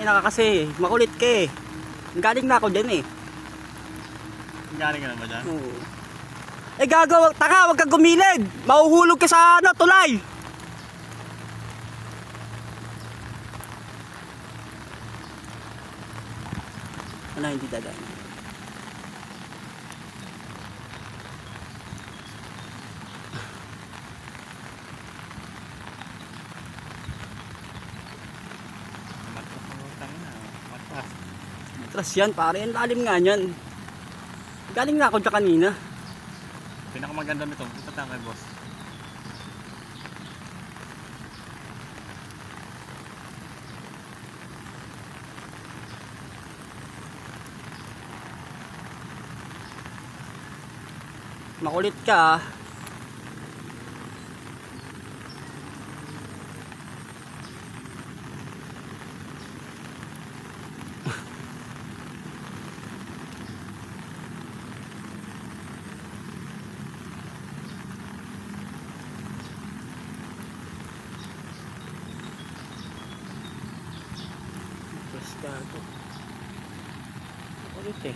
Eh naka kasi, makulit ka eh. Galing na ako dyan eh. Galing ka na ba dyan? Oo. Eh gagawa, taka, wag kang gumilid. Mahuhulog ka sa ano, tulay. Ano, hindi dadaan. Matras ang utang na. Matras. Matras yan, pare. Ang lalim nga yan. Galing na ako dyan kanina. Pinakamaganda nito. Ito tayo kay boss. Makulit ka ah. Makulit eh.